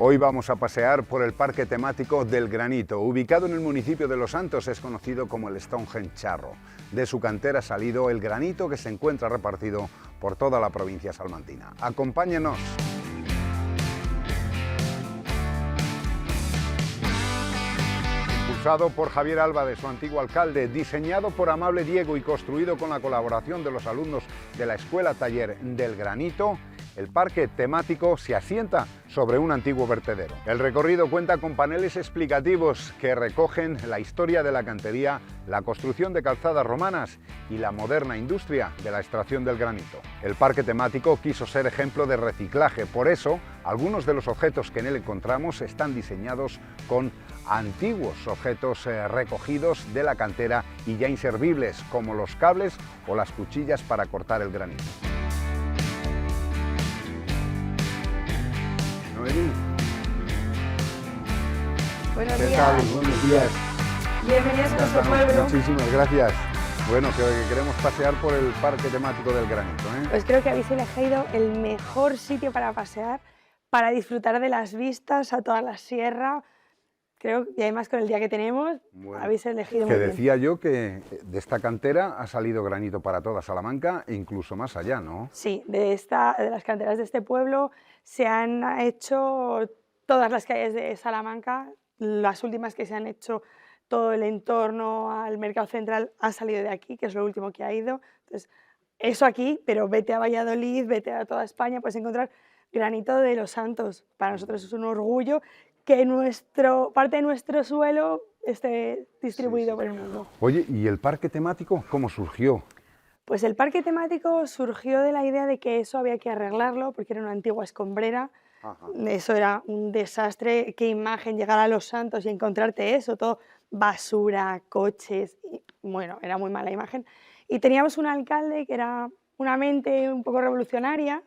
Hoy vamos a pasear por el parque temático del Granito. Ubicado en el municipio de Los Santos, es conocido como el Stonehenge Charro. De su cantera ha salido el granito que se encuentra repartido por toda la provincia salmantina. Acompáñenos. Impulsado por Javier Álvarez, su antiguo alcalde, diseñado por Amable Diego y construido con la colaboración de los alumnos de la Escuela Taller del Granito, el parque temático se asienta sobre un antiguo vertedero. El recorrido cuenta con paneles explicativos que recogen la historia de la cantería, la construcción de calzadas romanas y la moderna industria de la extracción del granito. El parque temático quiso ser ejemplo de reciclaje, por eso algunos de los objetos que en él encontramos están diseñados con antiguos objetos recogidos de la cantera y ya inservibles, como los cables o las cuchillas para cortar el granito. Buenos ¿Qué días. tal? Buenos días. Bienvenidos a nuestro pueblo. Muchísimas gracias. Bueno, que queremos pasear por el parque temático del Granito, ¿eh? Pues creo que habéis elegido el mejor sitio para pasear, para disfrutar de las vistas a toda la sierra. Creo que además con el día que tenemos, Bueno, habéis elegido que muy bien. decía yo que de esta cantera ha salido granito para toda Salamanca e incluso más allá, ¿no? Sí, de las canteras de este pueblo se han hecho todas las calles de Salamanca, las últimas que se han hecho, todo el entorno al mercado central ha salido de aquí, que es lo último que ha ido. Entonces, eso aquí, pero vete a Valladolid, vete a toda España, puedes encontrar granito de Los Santos. Para nosotros es un orgullo que parte de nuestro suelo esté distribuido por el mundo. Oye, ¿y el parque temático cómo surgió? Pues el parque temático surgió de la idea de que eso había que arreglarlo porque era una antigua escombrera. Ajá. Eso era un desastre, qué imagen llegar a Los Santos y encontrarte eso, todo basura, coches, y, bueno, era muy mala imagen. Y teníamos un alcalde que era una mente un poco revolucionaria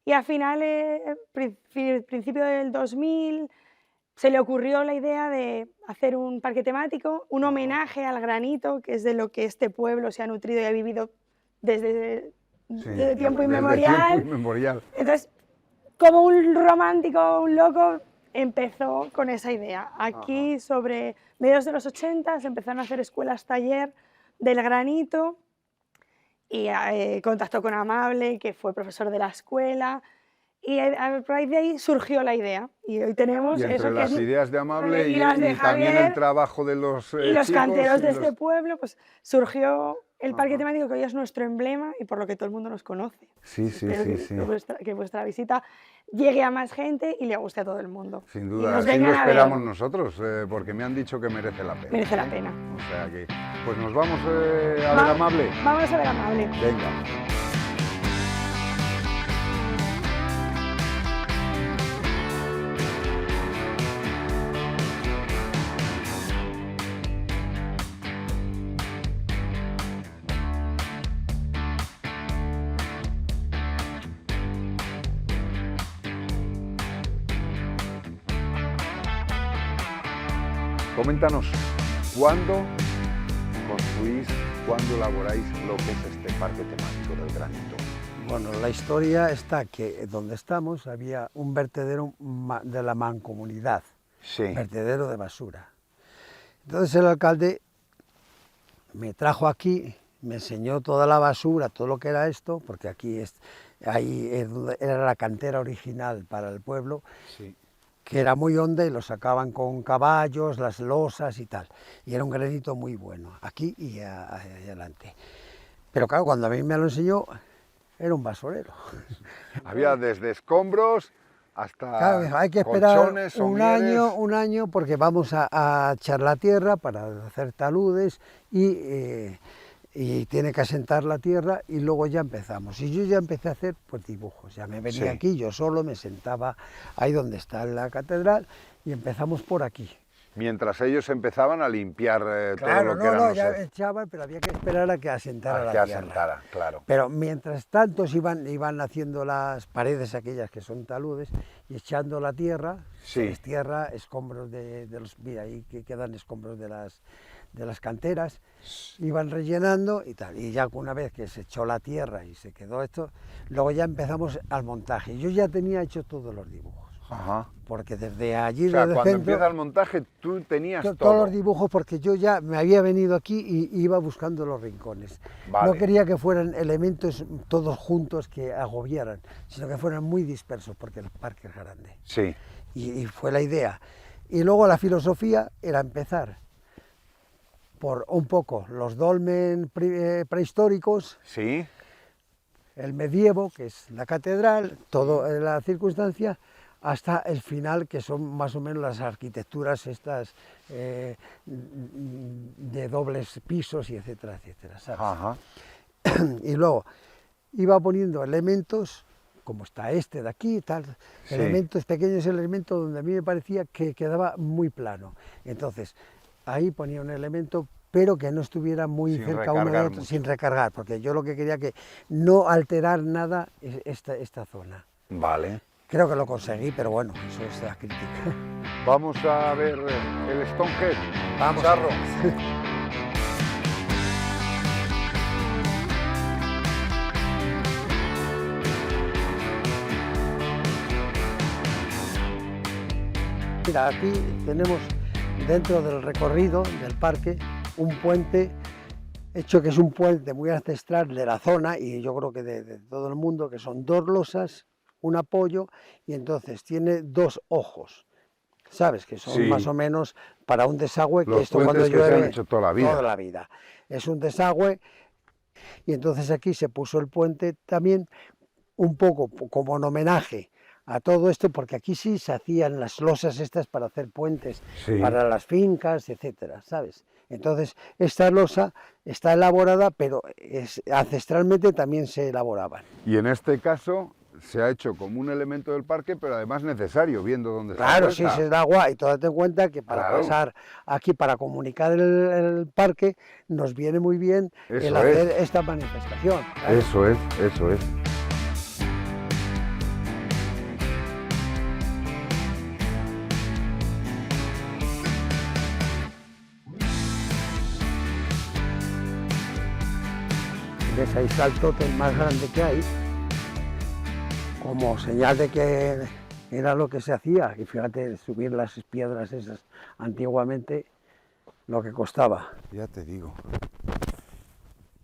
y al final, principio del 2000, se le ocurrió la idea de hacer un parque temático, un homenaje al granito, que es de lo que este pueblo se ha nutrido y ha vivido desde tiempo inmemorial. Tiempo inmemorial. Entonces, como un romántico, un loco, empezó con esa idea. Aquí, sobre mediados de los 80, se empezaron a hacer escuelas taller del granito y contactó con Amable, que fue profesor de la escuela, y a raíz de ahí surgió la idea. Y hoy tenemos Y entre eso las que es, ideas de Amable y las de y también Javier, el trabajo de los y los chicos canteros y de los- este pueblo, pues surgió el parque Ajá. temático, que hoy es nuestro emblema y por lo que todo el mundo nos conoce. Sí, sí, Espero sí, que, sí. que vuestra visita llegue a más gente y le guste a todo el mundo. Sin Y duda, nos así lo vengan a ver. esperamos nosotros, porque me han dicho que merece la pena. Merece la pena. O sea que, pues nos vamos a ver a Amable. Vamos a ver a Amable. Venga. Coméntanos, ¿cuándo construís, cuándo elaboráis lo que es este parque temático del granito? Bueno, la historia está que donde estamos había un vertedero de la mancomunidad, Sí. vertedero de basura. Entonces el alcalde me trajo aquí, me enseñó toda la basura, todo lo que era esto, porque aquí ahí era la cantera original para el pueblo, Sí. que era muy honda y lo sacaban con caballos, las losas y tal. Y era un granito muy bueno, aquí y adelante. Pero claro, cuando a mí me lo enseñó, era un basurero. Había desde escombros hasta Claro, hay que esperar colchones, somieres. un año, porque vamos a echar la tierra para hacer taludes y tiene que asentar la tierra y luego ya empezamos. Y yo ya empecé a hacer pues dibujos, ya me venía Sí. aquí, yo solo me sentaba ahí donde está la catedral y empezamos por aquí. Mientras ellos empezaban a limpiar todo Claro, lo que no, eran no, los ya echaban, pero había que esperar a que asentara a la que tierra. asentara, claro. Pero mientras tanto iban haciendo las paredes aquellas que son taludes y echando la tierra, Sí. es tierra, escombros de los, mira, ahí que quedan escombros de las canteras, iban rellenando y tal. Y ya una vez que se echó la tierra y se quedó esto, luego ya empezamos al montaje. Yo ya tenía hecho todos los dibujos. Ajá. porque desde allí, O sea, desde el cuando centro, empieza el montaje, tú tenías todos todo. los dibujos, porque yo ya me había venido aquí y iba buscando los rincones. Vale. No quería que fueran elementos todos juntos que agobiaran, sino que fueran muy dispersos, porque el parque es grande. Sí. Y fue la idea. Y luego la filosofía era empezar por un poco los dolmen prehistóricos, Sí. el medievo, que es la catedral, toda la circunstancia, hasta el final, que son más o menos las arquitecturas estas de dobles pisos y etcétera, etcétera, ¿sabes? Ajá. Y luego iba poniendo elementos, como está este de aquí, tal, Sí. elementos, pequeños elementos donde a mí me parecía que quedaba muy plano. Entonces, ahí ponía un elemento, pero que no estuviera muy Sin cerca uno de recargar otro, mucho. sin recargar, porque yo lo que quería que no alterar nada esta zona. Vale. Creo que lo conseguí, pero bueno, eso es la crítica. Vamos a ver el Stonehenge. Vamos. Charro. Mira, aquí tenemos dentro del recorrido del parque un puente hecho, que es un puente muy ancestral de la zona y yo creo que de todo el mundo, que son dos losas, un apoyo, y entonces tiene dos ojos, ¿sabes? Que son Sí. más o menos para un desagüe, que Los esto cuando puentes que se llueve han hecho toda la vida. toda la vida. Es un desagüe, y entonces aquí se puso el puente también un poco como en homenaje a todo esto, porque aquí sí se hacían las losas estas para hacer puentes, Sí. para las fincas, etcétera, ¿sabes? Entonces, esta losa está elaborada, pero ancestralmente también se elaboraban. Y en este caso se ha hecho como un elemento del parque, pero además necesario, viendo dónde Claro, está sí, puesta. se da agua, y tú date cuenta que para Claro. pasar aquí, para comunicar el parque, nos viene muy bien el Eso hacer es. esta manifestación. Claro. Eso es, eso es. Ves ahí está el tótem más grande que hay, como señal de que era lo que se hacía. Y fíjate, subir las piedras esas antiguamente, lo que costaba. Ya te digo.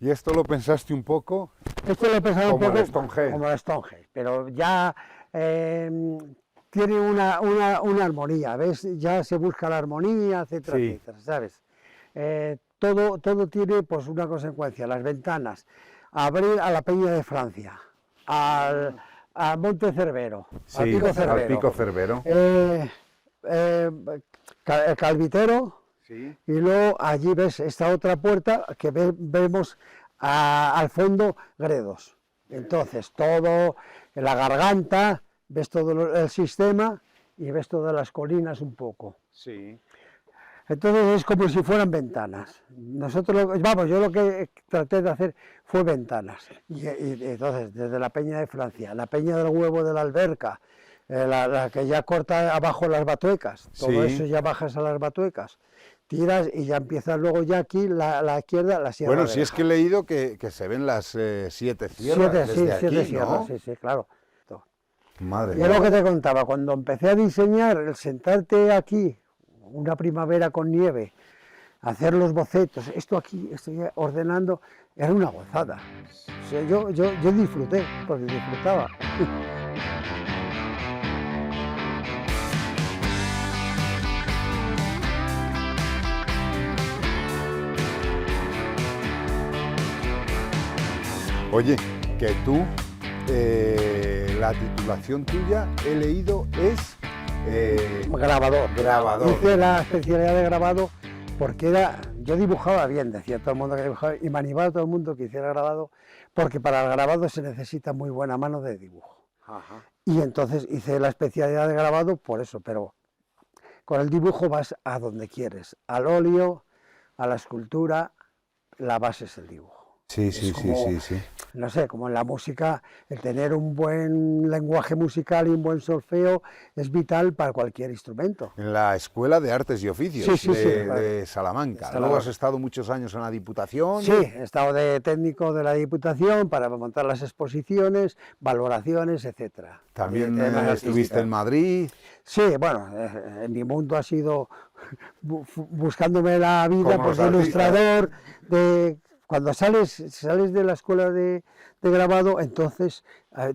¿Y esto lo pensaste un poco? Esto lo he pensado un Como poco el Stonehenge. como el Stonehenge, pero ya tiene una armonía, ¿ves? Ya se busca la armonía, etcétera, Sí. etcétera, ¿sabes? Todo tiene pues una consecuencia. Las ventanas, abrir a la Peña de Francia, al Monte Cervero, al Sí, Pico Cervero, al Pico Cervero. el Calvitero, Sí. y luego allí ves esta otra puerta que vemos al fondo Gredos. Entonces, todo, la garganta, ves todo el sistema y ves todas las colinas un poco. Sí. Entonces es como si fueran ventanas. Yo lo que traté de hacer fue ventanas. Y entonces, desde la Peña de Francia, la Peña del Huevo de la Alberca, la que ya corta abajo las Batuecas, todo Sí. eso ya bajas a las Batuecas, tiras y ya empiezas luego ya aquí, la izquierda, la Sierra Bueno, de si es Beja. que he leído que se ven las 7 sierras desde Siete aquí, sierras, ¿no? sí, claro. Madre Y es lo que mía. te contaba, cuando empecé a diseñar, el sentarte aquí, una primavera con nieve, hacer los bocetos, esto aquí, estoy ordenando, era una gozada. O sea, yo disfruté, porque disfrutaba. Oye, que tú, la titulación tuya, he leído, es Grabador. grabador. Hice la especialidad de grabado porque yo dibujaba bien, decía todo el mundo que dibujaba, y me animaba a todo el mundo que hiciera grabado, porque para el grabado se necesita muy buena mano de dibujo. Ajá. Y entonces hice la especialidad de grabado por eso, pero con el dibujo vas a donde quieres, al óleo, a la escultura, la base es el dibujo. Sí, sí, Es como, sí. no sé, como en la música, el tener un buen lenguaje musical y un buen solfeo es vital para cualquier instrumento. En la Escuela de Artes y Oficios Sí, de Salamanca. Luego has estado muchos años en la Diputación. Sí, he estado de técnico de la Diputación para montar las exposiciones, valoraciones, etcétera. También Temas estuviste artísticos. en Madrid. Sí, bueno, en mi mundo ha sido buscándome la vida Como pues, los de artistas. ilustrador, cuando sales de la escuela de grabado, entonces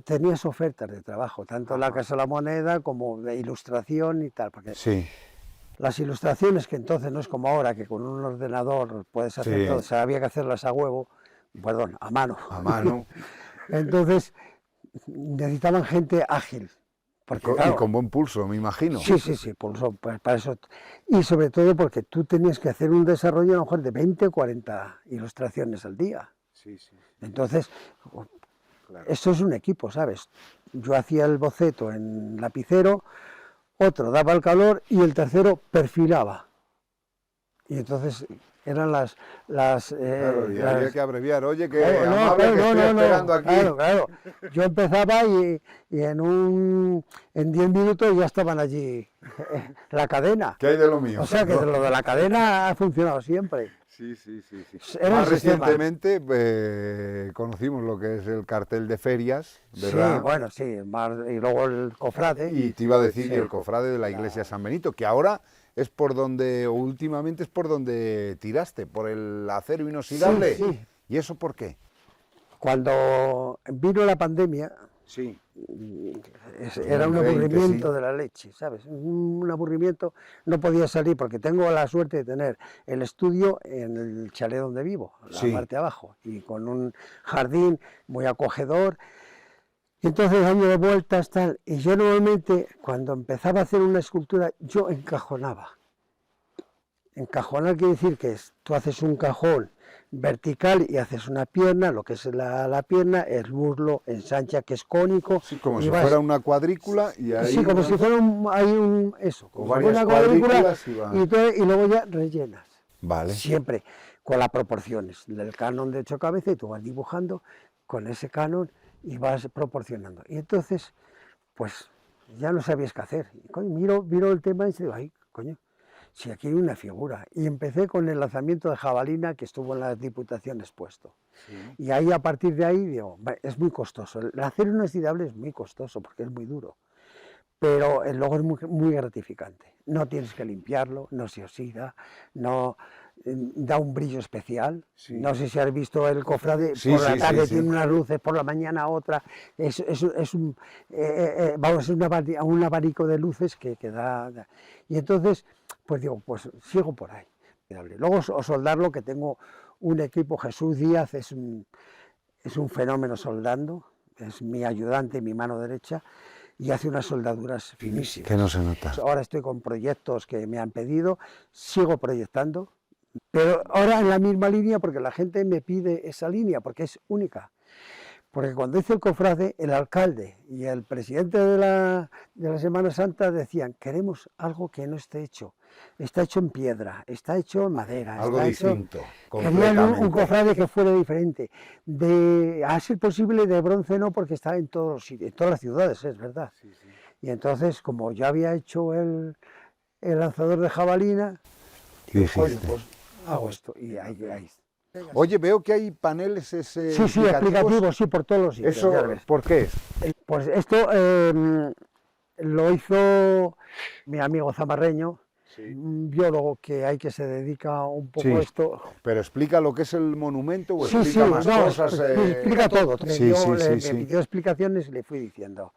tenías ofertas de trabajo, tanto en la Casa de la Moneda como de ilustración y tal, porque Sí, las ilustraciones, que entonces no es como ahora, que con un ordenador puedes hacer Sí. todo, o sea, había que hacerlas a huevo, perdón, a mano. a mano. Entonces necesitaban gente ágil, porque Y claro, con buen pulso, me imagino. sí, por eso, para eso. Y sobre todo porque tú tenías que hacer un desarrollo a lo mejor de 20 o 40 ilustraciones al día. Sí, sí. Entonces, Claro. esto es un equipo, ¿sabes? Yo hacía el boceto en lapicero, otro daba el calor y el tercero perfilaba. Y entonces eran Claro, y había que abreviar. Oye, que No, amable, claro, que estoy esperando aquí. Claro. Yo empezaba y en 10 minutos ya estaban allí la cadena. ¿Qué hay de lo mío? O sea que lo de la cadena ha funcionado siempre. Sí. Era Más el sistema. recientemente conocimos lo que es el cartel de ferias, ¿verdad? Sí, bueno, sí, y luego el cofrade. Y te iba a decir, Sí. y el cofrade de la iglesia San Benito, que ahora es por donde, o últimamente es por donde tiraste, por el acero inoxidable. Sí. ¿Y eso por qué? Cuando vino la pandemia, Sí. era un 2020, aburrimiento sí. de la leche, ¿sabes? Un aburrimiento, no podía salir porque tengo la suerte de tener el estudio en el chalet donde vivo, la Sí. parte de abajo, y con un jardín muy acogedor. Y entonces dando vueltas tal, y yo normalmente cuando empezaba a hacer una escultura, yo encajonaba. Encajonar quiere decir que tú haces un cajón vertical y haces una pierna, lo que es la pierna, el muslo ensancha, que es cónico. Sí, como y si fuera una cuadrícula y ahí... Sí, como si fuera eso, Con como si fuera varias una cuadrícula, cuadrículas y va- y luego ya rellenas. Vale. Siempre con las proporciones del canon de 8 cabezas y tú vas dibujando con ese canon y vas proporcionando. Y entonces, pues ya no sabías qué hacer. Y, coño, miro el tema y digo, ay, coño, si aquí hay una figura. Y empecé con el lanzamiento de jabalina que estuvo en las diputaciones puesto. Sí. Y ahí, a partir de ahí, digo, es muy costoso. El hacer un inoxidable es muy costoso porque es muy duro. Pero luego es muy gratificante. No tienes que limpiarlo, no se oxida, no da un brillo especial. Sí. No sé si has visto el cofrade, Sí, por la sí, tarde sí. tiene unas luces, por la mañana otra. Es un abanico de luces que da. Y entonces, pues digo, pues sigo por ahí. Luego soldarlo, que tengo un equipo, Jesús Díaz es un fenómeno soldando, es mi ayudante, mi mano derecha, y hace unas soldaduras finísimas. Que no se nota. Ahora estoy con proyectos que me han pedido, sigo proyectando, pero ahora en la misma línea porque la gente me pide esa línea, porque es única. Porque cuando hice el cofrade, el alcalde y el presidente de la Semana Santa decían, queremos algo que no esté hecho. Está hecho en piedra, está hecho en madera. Algo está distinto, Querían un completamente. cofrade que fuera diferente. A ser posible de bronce no, porque está en todos los sitios, en todas las ciudades, es verdad. Sí. Y entonces, como ya había hecho el lanzador de jabalina, digo, coño, pues hago esto. Y ahí. Oye, veo que hay paneles Sí, explicativos, sí, por todos los sitios. ¿Eso ya lo ves. por qué es? Pues esto lo hizo mi amigo zamarreño, un biólogo que se dedica un poco Sí. a esto. Pero explica lo que es el monumento o Sí, explica más no, cosas. explica todo. Sí, Me sí. pidió explicaciones y le fui diciendo.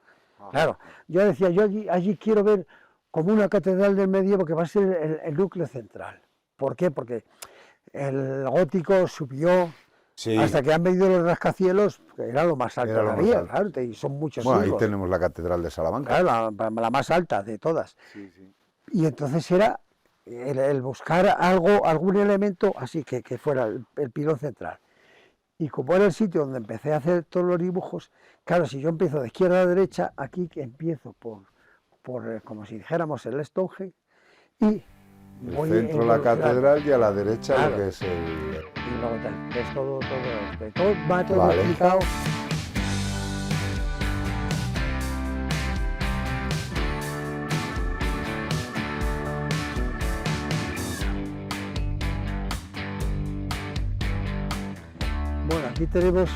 Claro, yo decía, yo allí quiero ver como una catedral del medievo que va a ser el núcleo central. ¿Por qué? Porque el gótico subió Sí. hasta que han medido los rascacielos, que era lo más alto Era lo que más había, alto. claro, y son muchos Bueno, ahí siglos. tenemos la Catedral de Salamanca. Claro, la más alta de todas. Sí. Y entonces era el buscar algún elemento así que fuera el pilón central. Y como era el sitio donde empecé a hacer todos los dibujos, claro, si yo empiezo de izquierda a derecha, aquí que empiezo por como si dijéramos el Stonehenge, y voy El centro, la evolucionando. catedral, y a la derecha Claro. lo que es el... Y luego ves todo esto. Todo va todo Vale. explicado. Bueno, aquí tenemos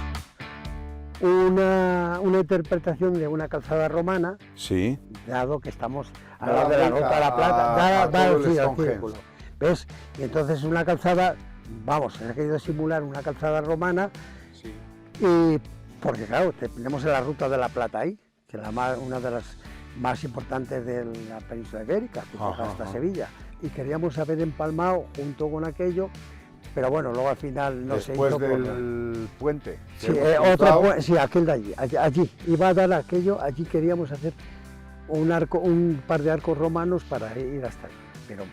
una interpretación de una calzada romana, Sí. dado que estamos al Da lado de la vuelta Ruta de la Plata, a da todo el sí, al Stonehenge. círculo. ¿Ves? Y entonces una calzada, vamos, se ha querido simular una calzada romana, Sí. y porque claro, tenemos la Ruta de la Plata ahí, que es una de las más importantes de la península ibérica, que llega hasta Ajá. Sevilla, y queríamos haber empalmado junto con aquello, pero bueno, luego al final no se hizo. Después por- del puente. que Sí, hemos cruzado. sí, aquel de allí, iba a dar aquello, allí queríamos hacer un par de arcos romanos para ir hasta ahí, pero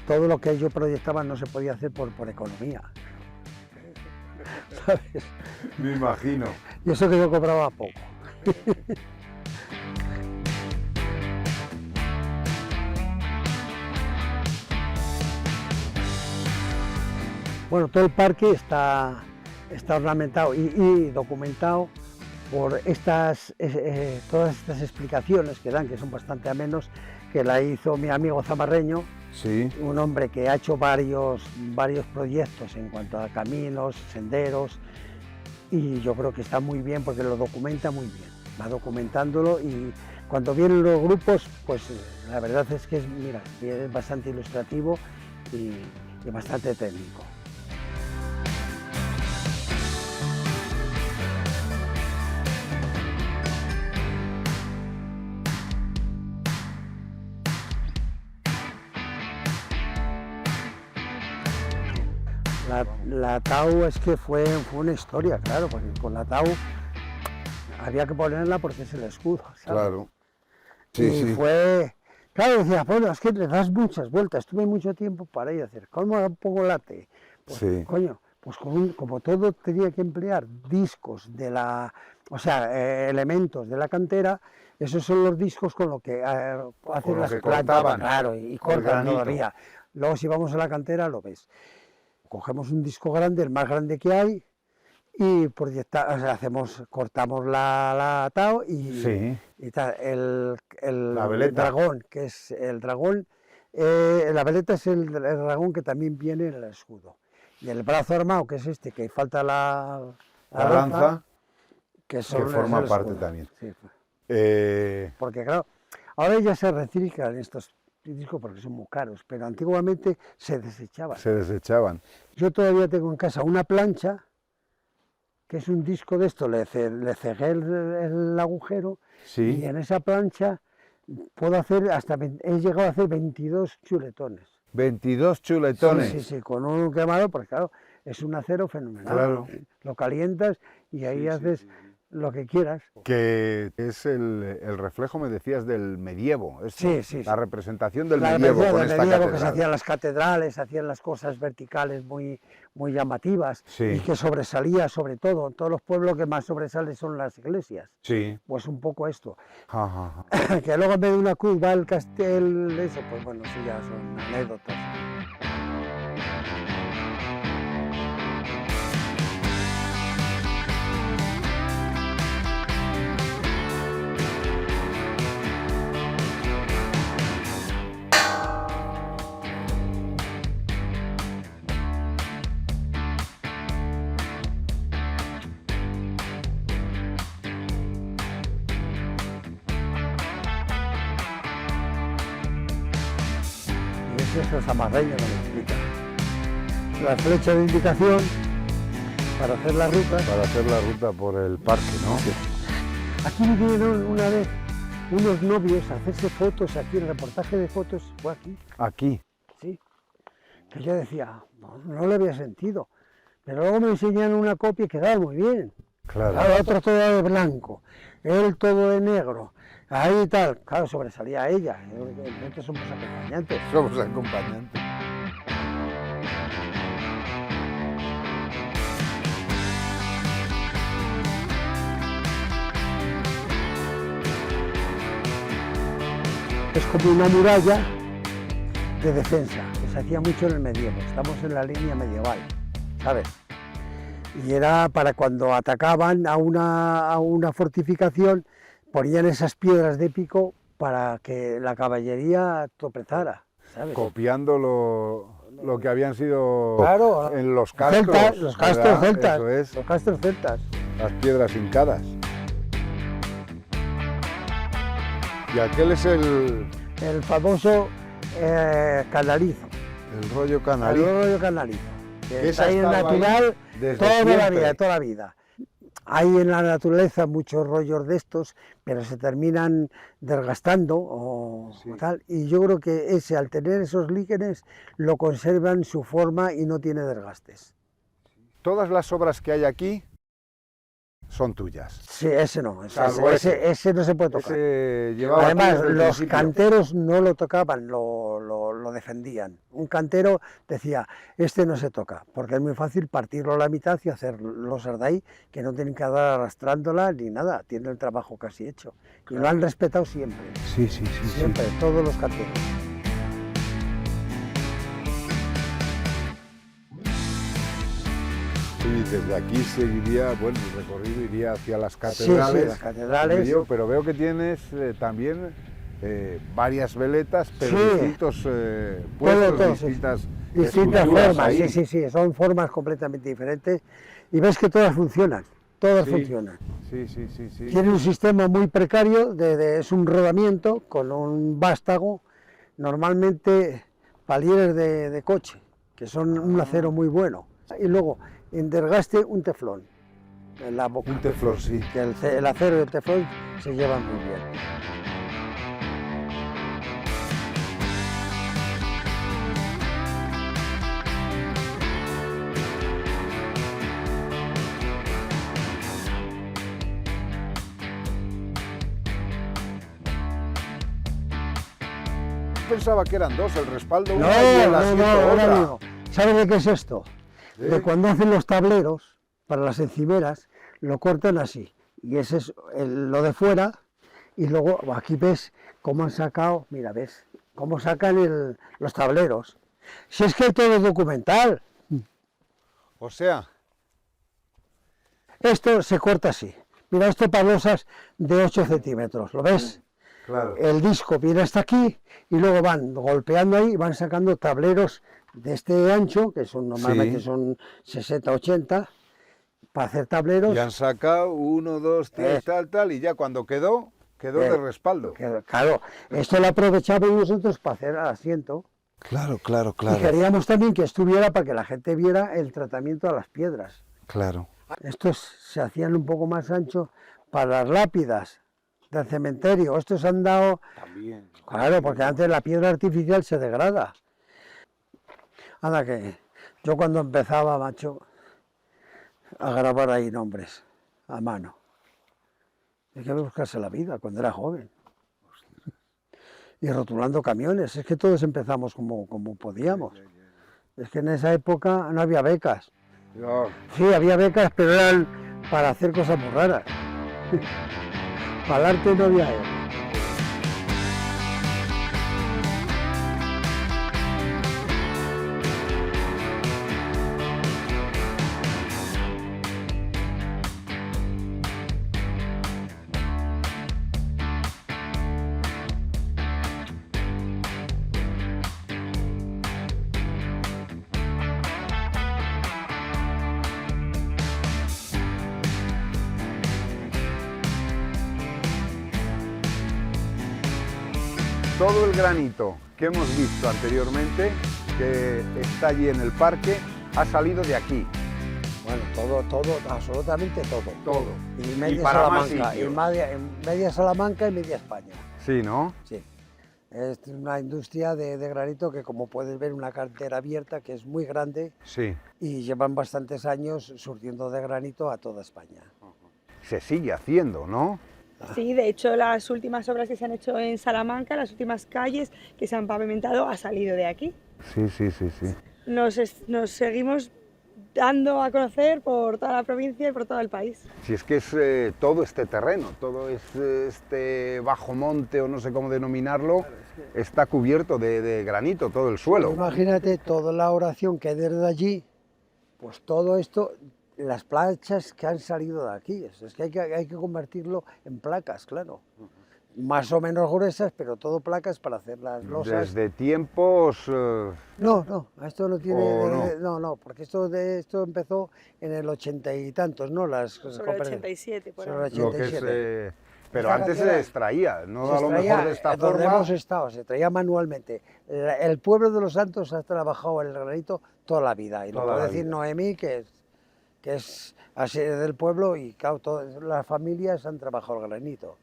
todo lo que yo proyectaba no se podía hacer por economía, ¿sabes? Me imagino. Y eso que yo cobraba poco. Bueno, todo el parque está ornamentado y documentado por todas estas explicaciones que dan, que son bastante amenos, que la hizo mi amigo zamarreño, Sí. un hombre que ha hecho varios proyectos en cuanto a caminos, senderos, y yo creo que está muy bien porque lo documenta muy bien, va documentándolo, y cuando vienen los grupos, pues la verdad es que es bastante ilustrativo y bastante técnico. La Tau es que fue una historia, claro, porque con la Tau había que ponerla porque es el escudo, ¿sabes? Claro. Y Sí, sí. fue, claro, decía, bueno, es que le das muchas vueltas, tuve mucho tiempo para ir a hacer, ¿cómo pongo la T? Pues, Sí. coño, pues como todo tenía que emplear discos elementos de la cantera, esos son los discos con lo que hacen lo las que planchas, cortaban claro, y el cortan granito. todavía. Luego si vamos a la cantera lo ves. Cogemos un disco grande, el más grande que hay, y cortamos la Tau y, Sí. y tal. La veleta. Dragón, que es el dragón, la veleta es el dragón que también viene en el escudo. Y el brazo armado, que es este, que falta la Lanza, que que forma es el parte escudo. también. Sí, Porque porque claro, ahora ya se reciclan estos discos porque son muy caros, pero antiguamente se desechaban. se desechaban. Yo todavía tengo en casa una plancha, que es un disco de esto, le cegué el agujero, y Sí. en esa plancha puedo hacer he llegado a hacer 22 chuletones. 22 chuletones. Sí, sí, con un quemado, porque claro, es un acero fenomenal. Claro. Lo calientas y ahí haces lo que quieras. Que es el reflejo, me decías, del medievo. Esto, Sí, sí, la sí. representación del La medievo versión con del esta medievo, que se catedral. hacían las catedrales, hacían las cosas verticales muy llamativas, Sí. y que sobresalía sobre todo. En todos los pueblos que más sobresale son las iglesias. Sí. Pues un poco esto. Ja, ja, ja. Que luego en vez de una cruz va el castel, eso, pues bueno, sí, ya son anécdotas. Y ese es el zamarreño que me explica. La flecha de indicación para hacer la ruta. Para hacer la ruta por el parque, ¿no? Aquí vinieron una vez unos novios a hacerse fotos aquí, el reportaje de fotos fue aquí, Aquí. sí. Que yo decía, no le había sentido. Pero luego me enseñaron una copia y quedaba muy bien. Claro. Claro, otro todo de blanco, él todo de negro, ahí tal. Claro, sobresalía ella. Nosotros somos acompañantes. Somos acompañantes. Es como una muralla de defensa, que se hacía mucho en el medievo. Estamos en la línea medieval, ¿sabes? Y era para cuando atacaban a una fortificación, ponían esas piedras de pico para que la caballería tropezara, ¿sabes? Copiando lo que habían sido Claro, en los castros. celtas, los castros ¿verdad? celtas, Eso es, los castros celtas. las piedras hincadas. Y aquel es el El famoso canalizo, rollo el canarí. rollo canalizo, que Esa está ahí en estaba ahí natural desde toda la siempre. vida, toda la vida. Hay en la naturaleza muchos rollos de estos, pero se terminan desgastando o Sí. tal, y yo creo que ese, al tener esos líquenes, lo conservan su forma y no tiene desgastes. Todas las obras que hay aquí son tuyas. Sí, ese no, Salvo ese no se puede tocar. Ese llevaba aquí Además, desde el los principio. canteros no lo tocaban, lo defendían. Un cantero decía, este no se toca, porque es muy fácil partirlo a la mitad y hacer losas de ahí, que no tienen que andar arrastrándola ni nada, tienen el trabajo casi hecho. Y lo han respetado siempre, Sí, sí, siempre, todos los canteros. Y desde aquí seguiría, bueno, el recorrido iría hacia las Sí, catedrales. sí, las catedrales. Pero veo que tienes también varias veletas, pero Sí. distintos puestos, todo, sí, distintas Distintas esculturas formas, ahí. sí, son formas completamente diferentes. Y ves que todas funcionan, todas Sí. funcionan. Sí, sí, sí, sí. Tiene un sistema muy precario, es un rodamiento con un vástago, normalmente palieres de coche, que son un acero muy bueno. Y luego, en desgaste, un teflón en la boca. Un teflón, sí. Que el acero y el teflón se llevan muy bien. Pensaba que eran dos, el respaldo No, una y el no, asiento ahora otra. mismo. ¿Sabes de qué es esto? Sí. De cuando hacen los tableros para las encimeras, lo cortan así. Y ese es lo de fuera. Y luego aquí ves cómo han sacado, mira, ves, cómo sacan los tableros. Si es que todo es documental. O sea, Esto se corta así. Mira, esto para losas de 8 centímetros, ¿lo ves? claro. El disco viene hasta aquí y luego van golpeando ahí y van sacando tableros de este ancho, que normalmente Sí. son 60, 80, para hacer tableros. Y han sacado 1, 2, 3, tal, y ya cuando quedó de respaldo. Claro, esto lo aprovechamos nosotros para hacer el asiento. Claro, claro, Y queríamos también que estuviera para que la gente viera el tratamiento a las piedras. Claro. Estos se hacían un poco más anchos para las lápidas del cementerio. Estos han dado... También. Claro, porque antes la piedra artificial se degrada. Anda que yo cuando empezaba, macho, a grabar ahí nombres a mano, hay que buscarse la vida cuando era joven. Y rotulando camiones, es que todos empezamos como podíamos. Es que en esa época no había becas. Ya. Sí, había becas, pero eran para hacer cosas muy raras. Para el arte no había. Todo el granito que hemos visto anteriormente, que está allí en el parque, ha salido de aquí. Bueno, todo, absolutamente todo. Todo. Y media para más Salamanca, sitios. media Salamanca y media España. Sí, ¿no? Sí. Es una industria de granito que, como puedes ver, una cantera abierta que es muy grande Sí. y llevan bastantes años surtiendo de granito a toda España. Se sigue haciendo, ¿no? Sí, de hecho las últimas obras que se han hecho en Salamanca, las últimas calles que se han pavimentado, ha salido de aquí. Sí, sí, sí, sí. Nos seguimos dando a conocer por toda la provincia y por todo el país. Si es que es todo este terreno, todo este bajo monte o no sé cómo denominarlo, está cubierto de granito, todo el suelo. Imagínate toda la oración que hay desde allí, pues todo esto, las planchas que han salido de aquí. Es que hay que convertirlo en placas, claro. Más o menos gruesas, pero todo placas para hacer las losas. Desde tiempos... No, esto no tiene... ¿O no, porque esto empezó en el 80 y tantos, ¿no? Sobre el 87, por Sobre ahí. el lo que es, 87. pero Esta antes se cantera extraía, no Se a lo mejor extraía de esta donde forma. hemos estado, se traía manualmente. El pueblo de Los Santos ha trabajado el granito toda la vida. Y lo Toda puede la decir vida. Noemí, que es así del pueblo, y claro, todas las familias han trabajado el granito.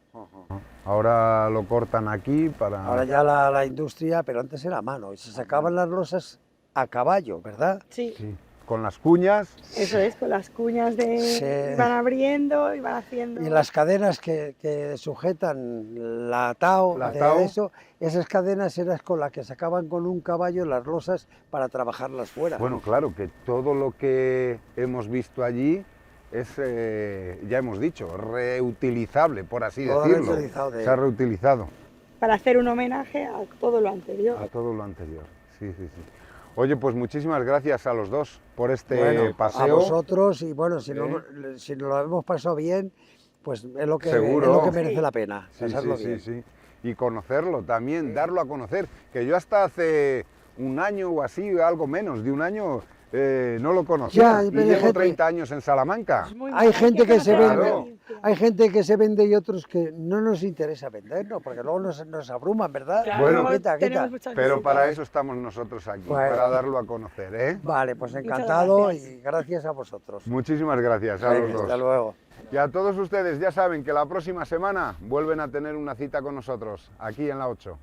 Ahora lo cortan aquí para... Ahora ya la industria, pero antes era a mano, y se sacaban las losas a caballo, ¿verdad? Sí, Sí, con las cuñas. eso es, con las cuñas Sí. iban abriendo, iban haciendo... Y las cadenas que sujetan la tao, La de tao. eso, esas cadenas eran con las que sacaban con un caballo las losas para trabajarlas fuera. Bueno, claro, que todo lo que hemos visto allí es, ya hemos dicho, reutilizable, por así Todo decirlo. reutilizado de- Se ha reutilizado Para hacer un homenaje a todo lo anterior. a todo lo anterior. Sí, sí, sí. Oye, pues muchísimas gracias a los dos por este Bueno, paseo. a vosotros, y bueno, si ¿Eh? si nos lo hemos pasado bien, pues es lo que, Seguro. es lo que merece Sí. la pena, Sí, pasarlo sí, bien. sí, sí. Y conocerlo también, darlo a conocer. Que yo hasta hace un año o así, algo menos de un año, no lo conocía. Ya, y pero llevo gente- 30 años en Salamanca. Es muy Hay mal, gente que se conocer la vende. provincia. Hay gente que se vende y otros que no nos interesa vendernos, porque luego nos abruman, ¿verdad? Claro, Bueno, luego quita. tenemos muchas Pero visitas. para eso estamos nosotros aquí, Bueno. para darlo a conocer, ¿eh? Vale, pues Muchas encantado gracias. y gracias a vosotros. Muchísimas gracias a los Venga, hasta dos. luego. Y a todos ustedes ya saben que la próxima semana vuelven a tener una cita con nosotros, aquí en la 8.